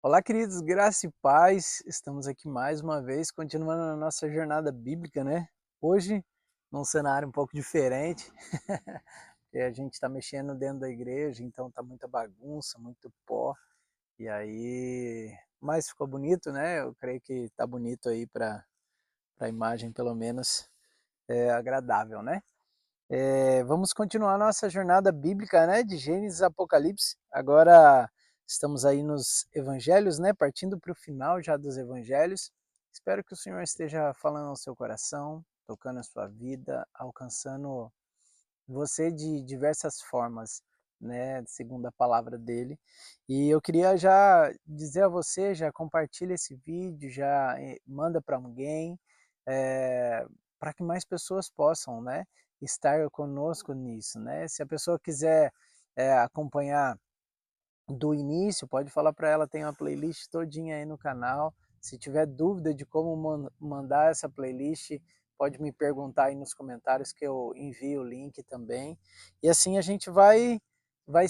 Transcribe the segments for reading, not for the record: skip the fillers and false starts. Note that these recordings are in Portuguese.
Olá, queridos, graça e paz. Estamos aqui mais uma vez, continuando a nossa jornada bíblica, né? Hoje, num cenário um pouco diferente, porque a gente está mexendo dentro da igreja, então tá muita bagunça, muito pó. Mas ficou bonito, né? Eu creio que tá bonito aí para a imagem, pelo menos, é agradável, né? Vamos continuar nossa jornada bíblica, né, de Gênesis a Apocalipse. Agora estamos aí nos evangelhos, né, partindo para o final já dos evangelhos. Espero que o Senhor esteja falando ao seu coração, tocando a sua vida, alcançando você de diversas formas, né, segundo a palavra dele. E eu queria já dizer a você, já compartilha esse vídeo, já manda para alguém, para que mais pessoas possam, né, estar conosco nisso, né? Se a pessoa quiser acompanhar do início, pode falar para ela, tem uma playlist todinha aí no canal. Se tiver dúvida de como mandar essa playlist, pode me perguntar aí nos comentários que eu envio o link também. E assim a gente vai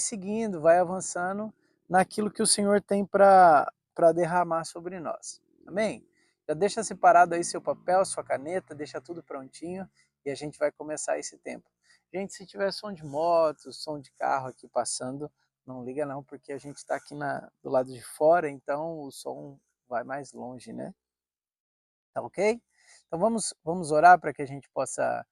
seguindo, vai avançando naquilo que o Senhor tem para derramar sobre nós. Amém? Já deixa separado aí seu papel, sua caneta, deixa tudo prontinho e a gente vai começar esse tempo. Gente, se tiver som de moto, som de carro aqui passando, não liga não, porque a gente está aqui do lado de fora, então o som vai mais longe, né? Tá ok? Então vamos orar para que a gente possa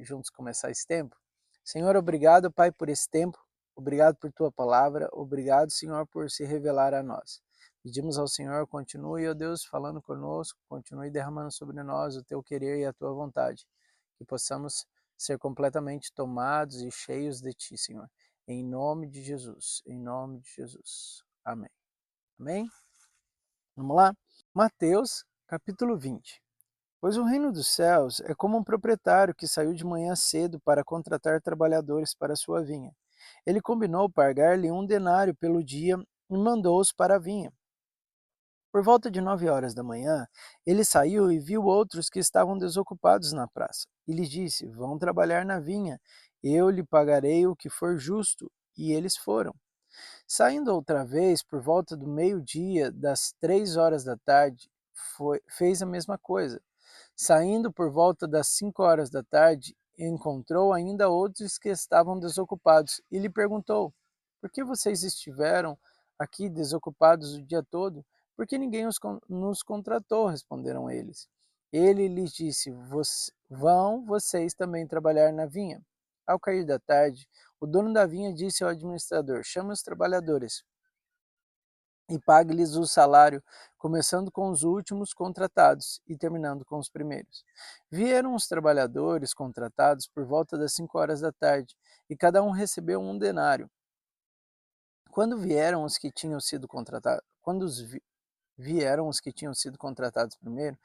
juntos começar esse tempo? Senhor, obrigado, Pai, por esse tempo. Obrigado por Tua palavra. Obrigado, Senhor, por se revelar a nós. Pedimos ao Senhor, continue, ó Deus, falando conosco, continue derramando sobre nós o Teu querer e a Tua vontade. Que possamos ser completamente tomados e cheios de Ti, Senhor. Em nome de Jesus. Em nome de Jesus. Amém. Amém? Vamos lá? Mateus, capítulo 20. Pois o reino dos céus é como um proprietário que saiu de manhã cedo para contratar trabalhadores para sua vinha. Ele combinou pagar-lhe 1 denário pelo dia e mandou-os para a vinha. Por volta de 9 horas da manhã, ele saiu e viu outros que estavam desocupados na praça. E lhes disse: Vão trabalhar na vinha, eu lhe pagarei o que for justo. E eles foram. Saindo outra vez, por volta do meio-dia, das 3 horas da tarde, fez a mesma coisa. Saindo por volta das 5 horas da tarde, encontrou ainda outros que estavam desocupados e lhe perguntou: Por que vocês estiveram aqui desocupados o dia todo? Porque ninguém nos contratou, responderam eles. Ele lhes disse: Vão vocês também trabalhar na vinha. Ao cair da tarde, o dono da vinha disse ao administrador: Chame os trabalhadores e pague-lhes o salário, começando com os últimos contratados e terminando com os primeiros. Vieram os trabalhadores contratados por volta das 5 horas da tarde, e cada um recebeu 1 denário. Quando vieram os que tinham sido contratados, vieram os que tinham sido contratados primeiro,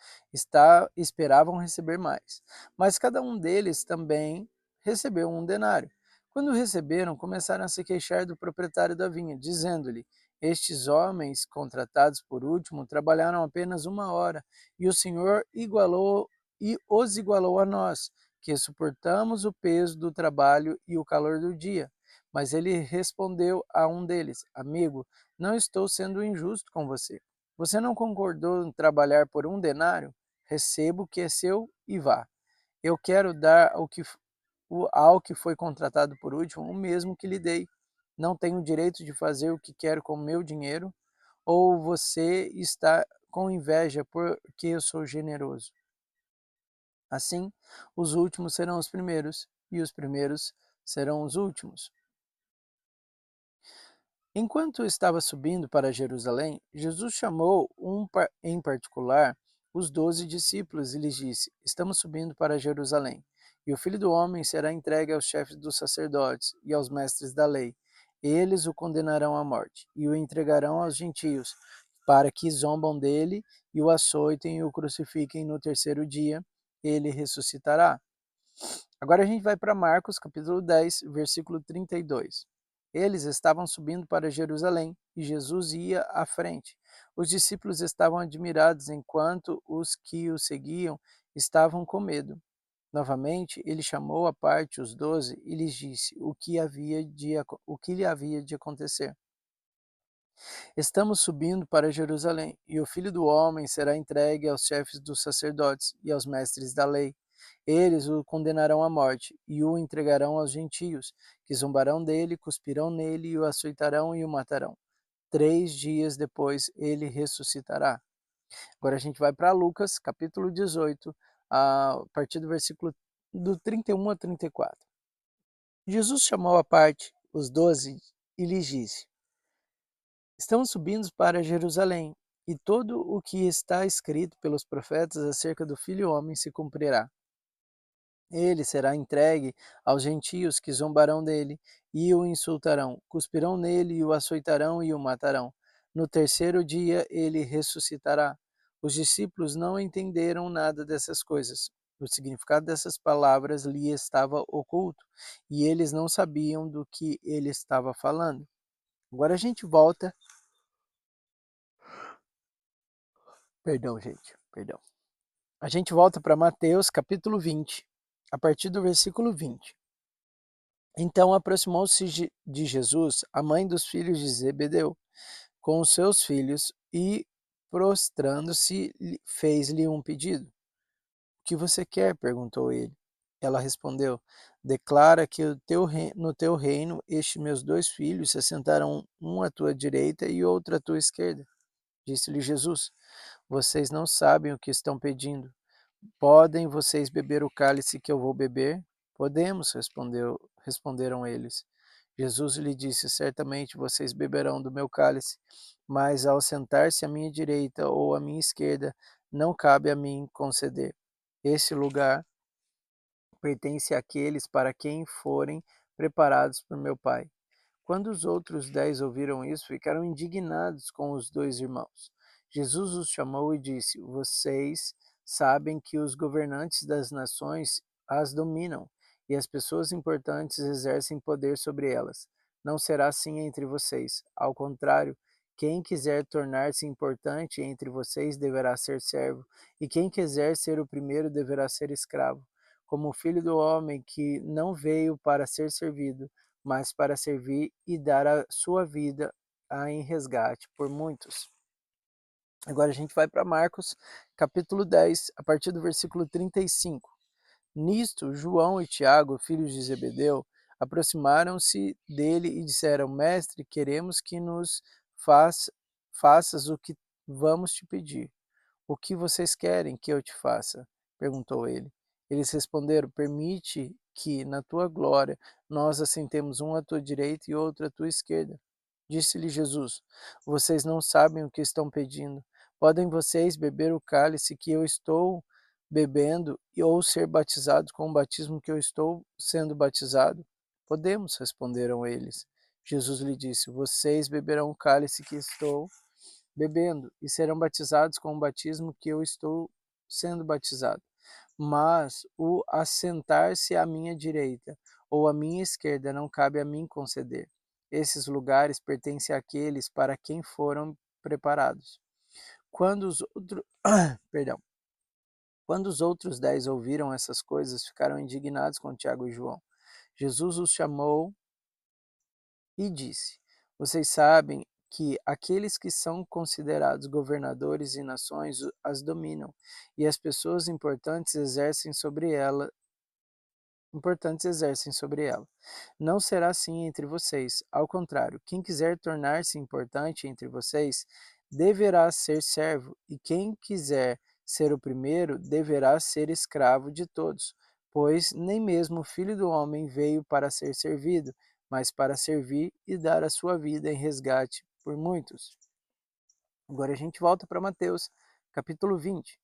esperavam receber mais. Mas cada um deles também recebeu 1 denário. Quando receberam, começaram a se queixar do proprietário da vinha, dizendo-lhe: Estes homens contratados por último trabalharam apenas 1 hora, e o Senhor os igualou a nós, que suportamos o peso do trabalho e o calor do dia. Mas ele respondeu a um deles: Amigo, não estou sendo injusto com você. Você não concordou em trabalhar por 1 denário? Receba o que é seu e vá. Eu quero dar ao que foi contratado por último o mesmo que lhe dei. Não tenho o direito de fazer o que quero com o meu dinheiro? Ou você está com inveja porque eu sou generoso? Assim, os últimos serão os primeiros, e os primeiros serão os últimos. Enquanto estava subindo para Jerusalém, Jesus chamou em particular os 12 discípulos e lhes disse: Estamos subindo para Jerusalém, e o Filho do Homem será entregue aos chefes dos sacerdotes e aos mestres da lei. Eles o condenarão à morte e o entregarão aos gentios, para que zombam dele e o açoitem e o crucifiquem no terceiro dia. Ele ressuscitará. Agora a gente vai para Marcos, capítulo 10, versículo 32. Eles estavam subindo para Jerusalém e Jesus ia à frente. Os discípulos estavam admirados, enquanto os que o seguiam estavam com medo. Novamente, ele chamou à parte os 12 e lhes disse o que lhe havia de acontecer. Estamos subindo para Jerusalém, e o Filho do Homem será entregue aos chefes dos sacerdotes e aos mestres da lei. Eles o condenarão à morte e o entregarão aos gentios, que zombarão dele, cuspirão nele e o açoitarão e o matarão. 3 dias depois ele ressuscitará. Agora a gente vai para Lucas, capítulo 18, a partir do versículo do 31 a 34. Jesus chamou à parte os 12 e lhes disse: Estamos subindo para Jerusalém, e todo o que está escrito pelos profetas acerca do Filho Homem se cumprirá. Ele será entregue aos gentios que zombarão dele e o insultarão, cuspirão nele e o açoitarão e o matarão. No terceiro dia ele ressuscitará. Os discípulos não entenderam nada dessas coisas. O significado dessas palavras lhe estava oculto e eles não sabiam do que ele estava falando. Agora a gente volta. Perdão, gente, perdão. A gente volta para Mateus capítulo 20, a partir do versículo 20. Então aproximou-se de Jesus a mãe dos filhos de Zebedeu com os seus filhos e, prostrando-se, fez-lhe um pedido. O que você quer? Perguntou ele. Ela respondeu: Declara que no teu reino estes meus 2 filhos se sentarão, um à tua direita e outro à tua esquerda. Disse-lhe Jesus: Vocês não sabem o que estão pedindo. Podem vocês beber o cálice que eu vou beber? Podemos, responderam eles. Jesus lhe disse: Certamente vocês beberão do meu cálice, mas ao sentar-se à minha direita ou à minha esquerda, não cabe a mim conceder. Esse lugar pertence àqueles para quem forem preparados por meu Pai. Quando os outros 10 ouviram isso, ficaram indignados com os 2 irmãos. Jesus os chamou e disse: Vocês sabem que os governantes das nações as dominam, e as pessoas importantes exercem poder sobre elas. Não será assim entre vocês. Ao contrário, quem quiser tornar-se importante entre vocês deverá ser servo, e quem quiser ser o primeiro deverá ser escravo. Como o Filho do Homem, que não veio para ser servido, mas para servir e dar a sua vida em resgate por muitos. Agora a gente vai para Marcos, capítulo 10, a partir do versículo 35. Nisto, João e Tiago, filhos de Zebedeu, aproximaram-se dele e disseram: Mestre, queremos que nos faças o que vamos te pedir. O que vocês querem que eu te faça? Perguntou ele. Eles responderam: Permite que, na tua glória, nós assentemos um à tua direita e outro à tua esquerda. Disse-lhe Jesus: Vocês não sabem o que estão pedindo. Podem vocês beber o cálice que eu estou bebendo ou ser batizados com o batismo que eu estou sendo batizado? Podemos, responderam eles. Jesus lhe disse: Vocês beberão o cálice que estou bebendo, e serão batizados com o batismo que eu estou sendo batizado. Mas o assentar-se à minha direita ou à minha esquerda não cabe a mim conceder. Esses lugares pertencem àqueles para quem foram preparados. Quando os outros, perdão, quando os outros 10 ouviram essas coisas, ficaram indignados com Tiago e João. Jesus os chamou e disse: Vocês sabem que aqueles que são considerados governadores e nações as dominam, e as pessoas importantes exercem sobre ela. Não será assim entre vocês. Ao contrário, quem quiser tornar-se importante entre vocês deverá ser servo, e quem quiser ser o primeiro deverá ser escravo de todos. Pois nem mesmo o Filho do Homem veio para ser servido, mas para servir e dar a sua vida em resgate por muitos. Agora a gente volta para Mateus, capítulo 20.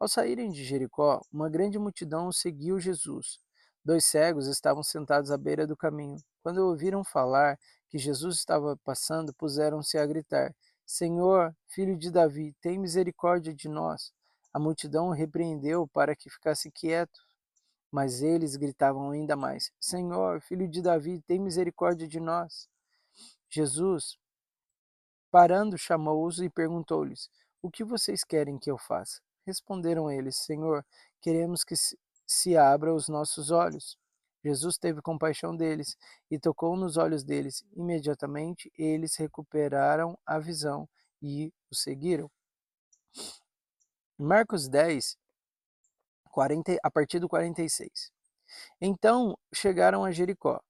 Ao saírem de Jericó, uma grande multidão seguiu Jesus. 2 cegos estavam sentados à beira do caminho. Quando ouviram falar que Jesus estava passando, puseram-se a gritar: Senhor, filho de Davi, tem misericórdia de nós. A multidão o repreendeu para que ficasse quieto, mas eles gritavam ainda mais: Senhor, filho de Davi, tem misericórdia de nós. Jesus, parando, chamou-os e perguntou-lhes: O que vocês querem que eu faça? Responderam eles: Senhor, queremos que se abra os nossos olhos. Jesus teve compaixão deles e tocou nos olhos deles. Imediatamente eles recuperaram a visão e o seguiram. Marcos 10, 40, a partir do 46. Então chegaram a Jericó.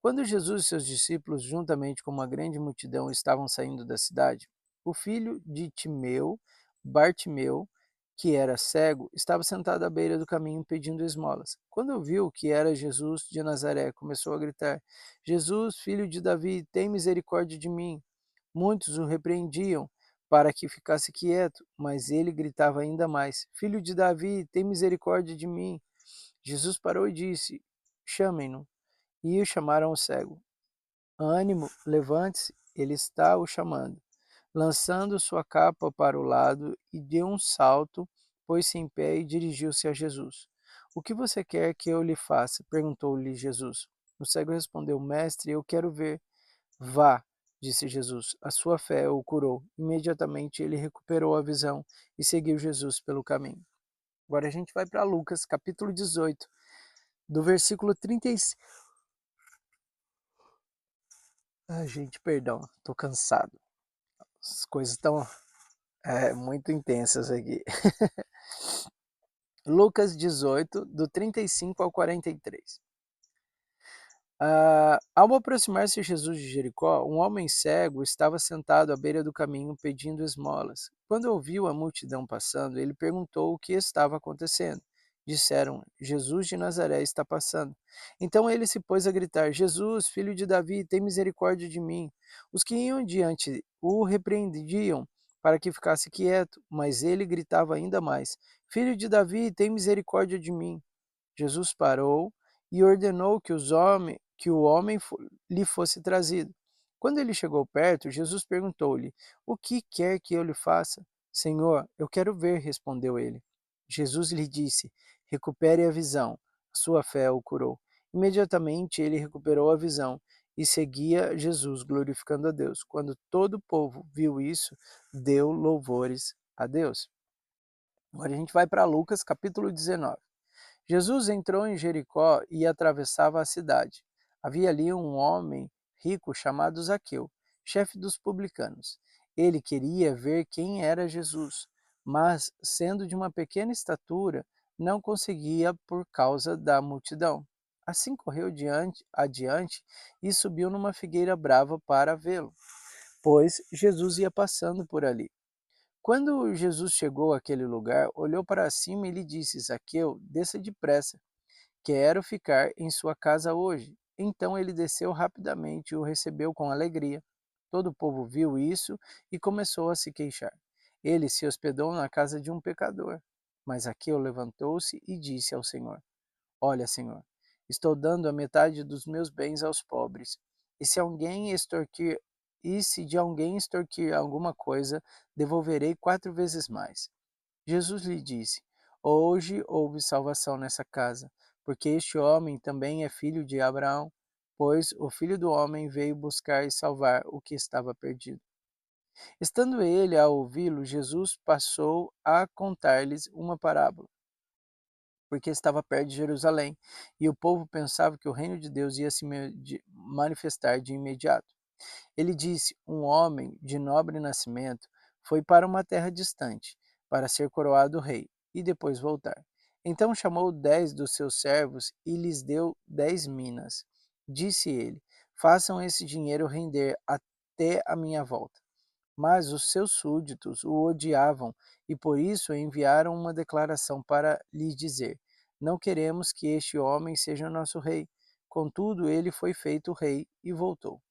Quando Jesus e seus discípulos, juntamente com uma grande multidão, estavam saindo da cidade, o filho de Timeu, Bartimeu, que era cego, estava sentado à beira do caminho pedindo esmolas. Quando viu que era Jesus de Nazaré, começou a gritar: Jesus, filho de Davi, tem misericórdia de mim. Muitos o repreendiam para que ficasse quieto, mas ele gritava ainda mais: Filho de Davi, tem misericórdia de mim. Jesus parou e disse: Chamem-no. E o chamaram o cego. Ânimo, levante-se, ele está o chamando. Lançando sua capa para o lado e deu um salto, pôs-se em pé e dirigiu-se a Jesus. O que você quer que eu lhe faça? Perguntou-lhe Jesus. O cego respondeu: Mestre, eu quero ver. Vá, disse Jesus, a sua fé o curou. Imediatamente ele recuperou a visão e seguiu Jesus pelo caminho. Agora a gente vai para Lucas, capítulo 18, do versículo 35. Ai, gente, perdão, tô cansado. As coisas estão muito intensas aqui. Lucas 18, do 35 ao 43. Ao aproximar-se Jesus de Jericó, um homem cego estava sentado à beira do caminho pedindo esmolas. Quando ouviu a multidão passando, ele perguntou o que estava acontecendo. Disseram: Jesus de Nazaré está passando. Então ele se pôs a gritar: Jesus, filho de Davi, tem misericórdia de mim. Os que iam diante o repreendiam para que ficasse quieto, mas ele gritava ainda mais: Filho de Davi, tem misericórdia de mim. Jesus parou e ordenou que o homem lhe fosse trazido. Quando ele chegou perto, Jesus perguntou-lhe: O que quer que eu lhe faça? Senhor, eu quero ver, respondeu ele. Jesus lhe disse: Recupere a visão. A sua fé o curou. Imediatamente ele recuperou a visão e seguia Jesus, glorificando a Deus. Quando todo o povo viu isso, deu louvores a Deus. Agora a gente vai para Lucas, capítulo 19. Jesus entrou em Jericó e atravessava a cidade. Havia ali um homem rico chamado Zaqueu, chefe dos publicanos. Ele queria ver quem era Jesus, mas, sendo de uma pequena estatura, não conseguia por causa da multidão. Assim correu adiante e subiu numa figueira brava para vê-lo, pois Jesus ia passando por ali. Quando Jesus chegou àquele lugar, olhou para cima e lhe disse: Zaqueu, desça depressa, quero ficar em sua casa hoje. Então ele desceu rapidamente e o recebeu com alegria. Todo o povo viu isso e começou a se queixar. Ele se hospedou na casa de um pecador. Mas Zaqueu levantou-se e disse ao Senhor: Olha, Senhor, estou dando a metade dos meus bens aos pobres. E se alguém extorquir, e se de alguém extorquir alguma coisa, devolverei 4 vezes mais. Jesus lhe disse: Hoje houve salvação nessa casa, porque este homem também é filho de Abraão, pois o Filho do Homem veio buscar e salvar o que estava perdido. Estando ele a ouvi-lo, Jesus passou a contar-lhes uma parábola, porque estava perto de Jerusalém, e o povo pensava que o reino de Deus ia se manifestar de imediato. Ele disse: Um homem de nobre nascimento foi para uma terra distante, para ser coroado rei, e depois voltar. Então chamou 10 dos seus servos e lhes deu 10 minas. Disse ele: Façam esse dinheiro render até a minha volta. Mas os seus súditos o odiavam e por isso enviaram uma declaração para lhe dizer: Não queremos que este homem seja nosso rei. Contudo, ele foi feito rei e voltou.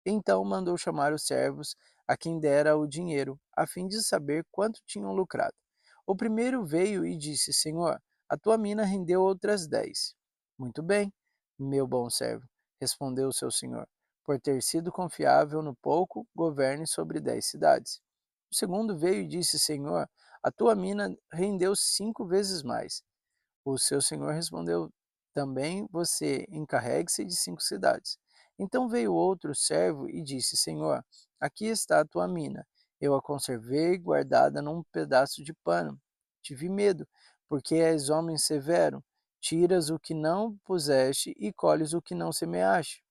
Então mandou chamar os servos a quem dera o dinheiro, a fim de saber quanto tinham lucrado. O primeiro veio e disse: Senhor, a tua mina rendeu outras 10. Muito bem, meu bom servo, respondeu o seu senhor. Por ter sido confiável no pouco, governe sobre 10 cidades. O segundo veio e disse: Senhor, a tua mina rendeu 5 vezes mais. O seu senhor respondeu: Também você encarregue-se de 5 cidades. Então veio outro servo e disse: Senhor, aqui está a tua mina. Eu a conservei guardada num pedaço de pano. Tive medo, porque és homem severo. tiras o que não puseste e colhes o que não semeaste.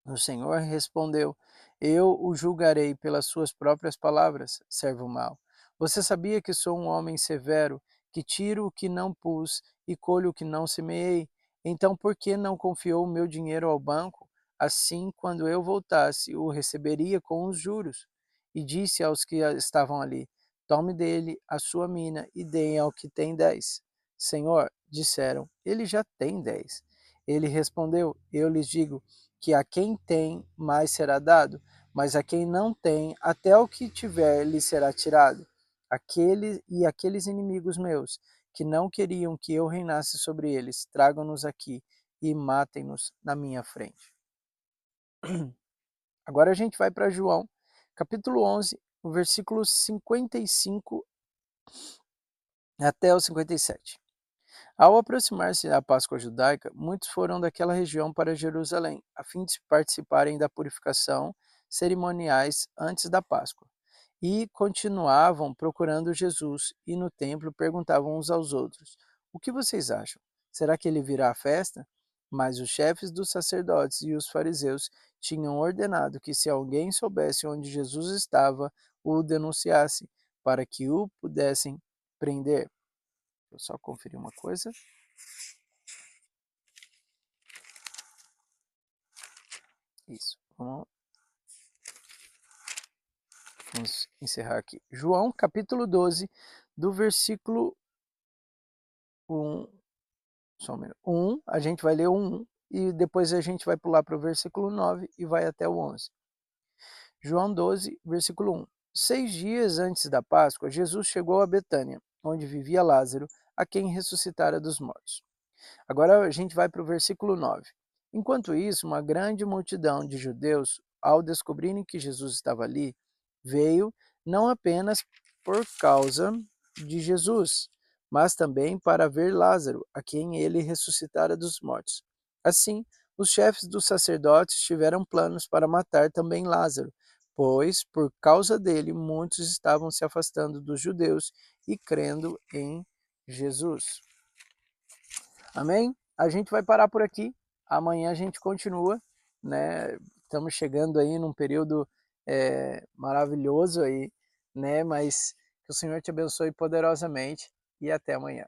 O Senhor respondeu: Eu o julgarei pelas suas próprias palavras, servo mau. Você sabia que sou um homem severo, que tiro o que não pus e colho o que não semeei? Então por que não confiou o meu dinheiro ao banco? Assim, quando eu voltasse, o receberia com os juros. E disse aos que estavam ali: Tome dele a sua mina e deem ao que tem 10. Senhor, disseram, ele já tem 10. Ele respondeu: Eu lhes digo que a quem tem mais será dado, mas a quem não tem, até o que tiver lhe será tirado. Aqueles inimigos meus, que não queriam que eu reinasse sobre eles, tragam-nos aqui e matem-nos na minha frente. Agora a gente vai para João, capítulo 11, o versículo 55 até o 57. Ao aproximar-se da Páscoa judaica, muitos foram daquela região para Jerusalém, a fim de participarem da purificação cerimoniais antes da Páscoa. E continuavam procurando Jesus, e no templo perguntavam uns aos outros: O que vocês acham? Será que ele virá à festa? Mas os chefes dos sacerdotes e os fariseus tinham ordenado que, se alguém soubesse onde Jesus estava, o denunciasse, para que o pudessem prender. Vou só conferir uma coisa. Isso. Vamos encerrar aqui. João, capítulo 12, do versículo 1. Só um minuto. 1, a gente vai ler o 1 e depois a gente vai pular para o versículo 9 e vai até o 11. João 12, versículo 1. 6 dias antes da Páscoa, Jesus chegou a Betânia, onde vivia Lázaro, a quem ressuscitara dos mortos. Agora a gente vai para o versículo 9. Enquanto isso, uma grande multidão de judeus, ao descobrirem que Jesus estava ali, veio não apenas por causa de Jesus, mas também para ver Lázaro, a quem ele ressuscitara dos mortos. Assim, os chefes dos sacerdotes tiveram planos para matar também Lázaro, pois, por causa dele, muitos estavam se afastando dos judeus e crendo em Jesus. Amém? A gente vai parar por aqui. Amanhã a gente continua, né? Estamos chegando aí num período maravilhoso aí, né? Mas que o Senhor te abençoe poderosamente e até amanhã.